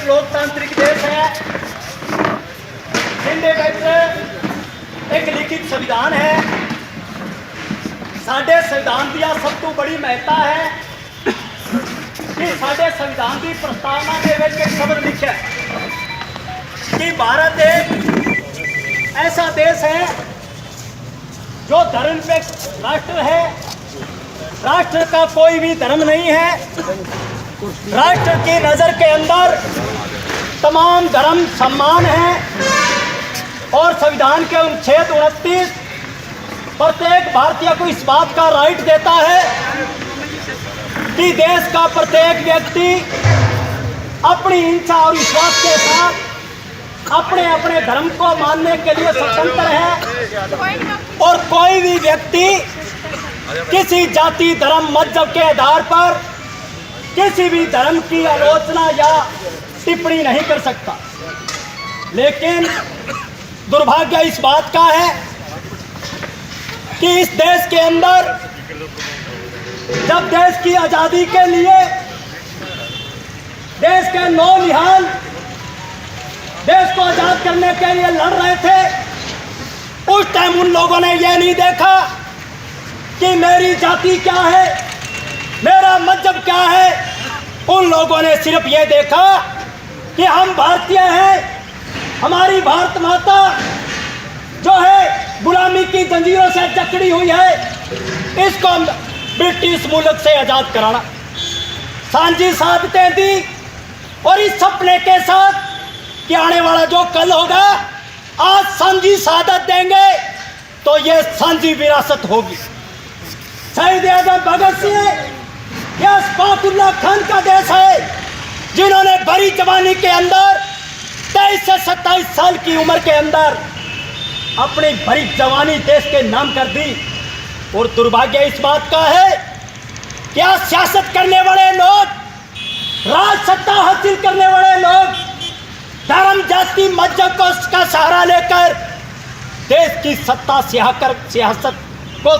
एक लोकतांत्रिक देश है जिंदे एक लिखित संविधान है। साढ़े संविधान दिया सब तो बड़ी महत्ता है कि साढ़े संविधान की प्रस्तावना के एक शब्द लिखा कि भारत एक ऐसा देश है जो धर्मनिरपेक्ष राष्ट्र है। राष्ट्र का कोई भी धर्म नहीं है। राष्ट्र की नजर के अंदर तमाम धर्म सम्मान है और संविधान के अनुच्छेद 29 प्रत्येक भारतीय को इस बात का राइट देता है कि देश का प्रत्येक व्यक्ति अपनी इच्छा और विश्वास के साथ अपने अपने धर्म को मानने के लिए स्वतंत्र है और कोई भी व्यक्ति किसी जाति धर्म मजहब के आधार पर किसी भी धर्म की आलोचना या टिप्पणी नहीं कर सकता। लेकिन दुर्भाग्य इस बात का है कि इस देश के अंदर जब देश की आजादी के लिए देश के नौनिहाल देश को आजाद करने के लिए लड़ रहे थे, उस टाइम उन लोगों ने यह नहीं देखा कि मेरी जाति क्या है, मेरा मजहब क्या है। उन लोगों ने सिर्फ ये देखा कि हम भारतीय हैं, हमारी भारत माता जो है गुलामी की जंजीरों से जकड़ी हुई है, इसको ब्रिटिश मुल्क से आजाद कराना। सांझी साधतें दी और इस सपने के साथ कि आने वाला जो कल होगा आज सांझी सादत देंगे तो ये सांझी विरासत होगी। शहीद आजम भगत सिंह यह अशफाकुल्लाह खान का देश है जिन्होंने भरी जवानी के अंदर 23 से 27 साल की उम्र के अंदर अपनी भरी जवानी देश के नाम कर दी। और दुर्भाग्य इस बात का है कि आज सियासत करने वाले लोग, राज सत्ता हासिल करने वाले लोग धर्म जाति मजहब को उसका सहारा लेकर देश की सत्ता सियासत को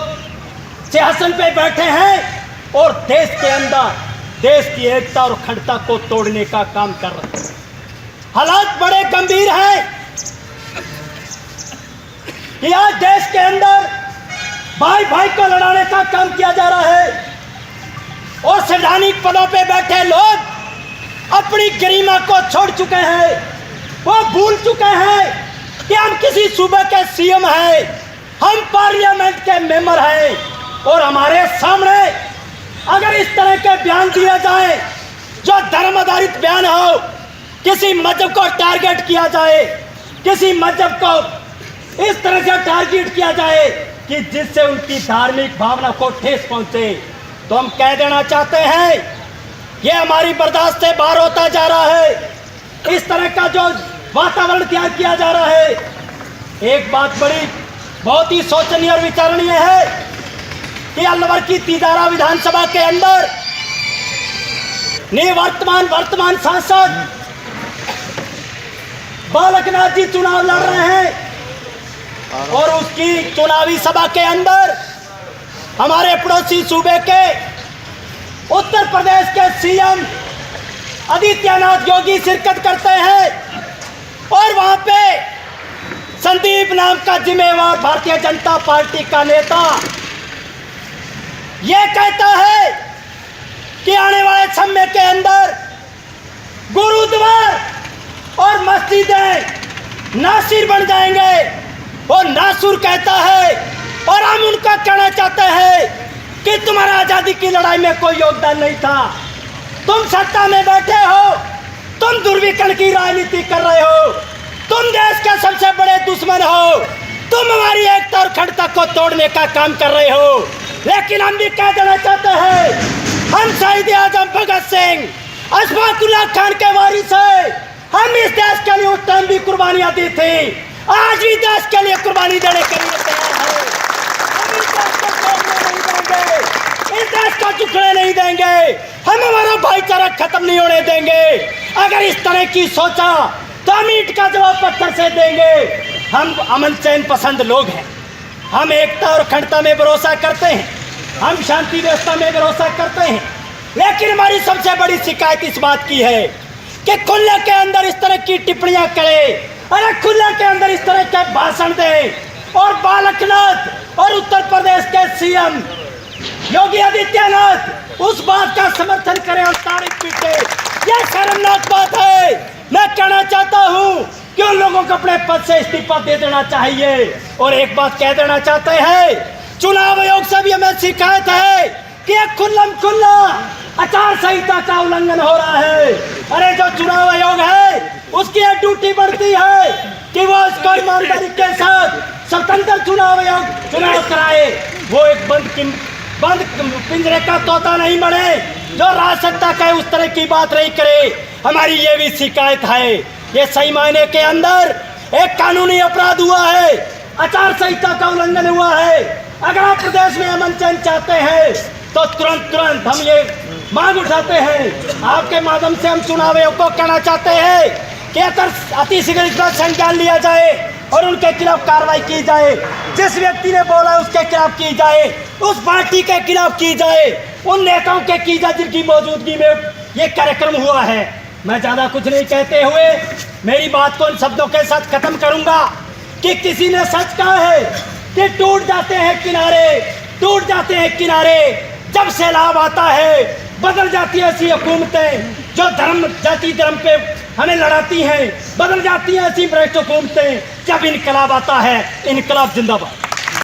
सिंहासन पे बैठे हैं और देश के अंदर देश की एकता और अखंडता को तोड़ने का काम कर रहे हैं। हालात बड़े गंभीर हैं कि आज देश के अंदर भाई भाई को लड़ाने का काम किया जा रहा है और संवैधानिक पदों पे बैठे लोग अपनी गरिमा को छोड़ चुके हैं। वो भूल चुके हैं कि हम किसी सूबे के सीएम हैं, हम पार्लियामेंट के मेंबर हैं और हमारे सामने अगर इस तरह के बयान दिए जाए जो धर्म आधारित बयान हो, किसी मजहब को टारगेट किया जाए, किसी मजहब को इस तरह से टारगेट किया जाए कि जिससे उनकी धार्मिक भावना को ठेस पहुंचे, तो हम कह देना चाहते हैं ये हमारी बर्दाश्त से बाहर होता जा रहा है। इस तरह का जो वातावरण तैयार किया जा रहा है, एक बात बड़ी बहुत ही शोचनीय और विचारणीय है कि अलवर की तिजारा विधानसभा के अंदर वर्तमान सांसद बालकनाथ जी चुनाव लड़ रहे हैं और उसकी चुनावी सभा के अंदर हमारे पड़ोसी सूबे के उत्तर प्रदेश के सीएम आदित्यनाथ योगी शिरकत करते हैं और वहां पे संदीप नाम का जिम्मेवार भारतीय जनता पार्टी का नेता यह कहता है कि आने वाले समय के अंदर गुरुद्वार और मस्जिदें नासिर बन जाएंगे। और नासुर कहता है और हम उनका कहना चाहते हैं कि तुम्हारा आजादी की लड़ाई में कोई योगदान नहीं था, तुम सत्ता में बैठे हो, तुम दुर्विकरण की राजनीति कर रहे हो, तुम देश के सबसे बड़े दुश्मन हो, तुम हमारी एकता और अखंडता को तोड़ने का काम कर रहे हो। लेकिन हम भी कह देना चाहते हैं, हम शहीद आजम भगत सिंह अशफाकुल्लाह खान के वारिस हैं। हम इस देश के लिए उस टाइम भी कुर्बानियां दी थी, आज भी देश के लिए कुर्बानी देने के लिए तैयार हैं। हम इस देश को तोड़ने नहीं देंगे, इस देश को झुकने नहीं देंगे, हम हमारा भाईचारा खत्म नहीं होने देंगे। अगर इस तरह की सोचा तो हम ईंट का जवाब पत्थर से देंगे। हम अमन चैन पसंद लोग हैं, हम एकता और अखंडता में भरोसा करते हैं, हम शांति व्यवस्था में भरोसा करते हैं। लेकिन हमारी सबसे बड़ी शिकायत इस बात की है कि खुले के अंदर इस तरह की टिप्पणियां करे, अरे खुले के अंदर इस तरह के भाषण दे, और बालकनाथ और उत्तर प्रदेश के सीएम योगी आदित्यनाथ उस बात का समर्थन करें और तारीफ पीटे। यह शर्मनाक बात है। मैं कहना चाहता हूं कि उन लोगों को अपने पद से इस्तीफा दे देना चाहिए। और एक बात कह देना चाहते हैं, चुनाव आयोग से भी हमें शिकायत है कि एक खुल्ला आचार संहिता का उल्लंघन हो रहा है। अरे जो चुनाव आयोग है उसकी एक ड्यूटी बढ़ती है कि वो इसको ईमानदारी के साथ स्वतंत्र चुनाव आयोग चुनाव कराए। वो एक बंद पिंजरे का तोता नहीं बने जो राजसत्ता का उस तरह की बात नहीं करे। हमारी ये भी शिकायत है, ये सही मायने के अंदर एक कानूनी अपराध हुआ है, आचार संहिता का उल्लंघन हुआ है। अगर आप प्रदेश में अमन चैन चाहते हैं तो तुरंत हम ये मांग उठाते हैं। आपके माध्यम से हम चुनाव आयोग को कहना चाहते हैं कि अति शीघ्र इसका संज्ञान लिया जाए और उनके खिलाफ कार्रवाई की जाए। जिस व्यक्ति ने बोला उसके खिलाफ की जाए, उस पार्टी के खिलाफ की जाए, उन नेताओं के की जाए जिनकी मौजूदगी में ये कार्यक्रम हुआ है। मैं ज्यादा कुछ नहीं कहते हुए मेरी बात को इन शब्दों के साथ खत्म करूंगा कि किसी ने सच कहा है कि टूट जाते हैं किनारे जब सैलाब आता है, बदल जाती है ऐसी हुकूमतें जो जाति धर्म पे हमें लड़ाती हैं, बदल जाती हैं ऐसी भ्रष्ट हुकूमतें जब इनकलाब आता है। इनकलाब जिंदाबाद।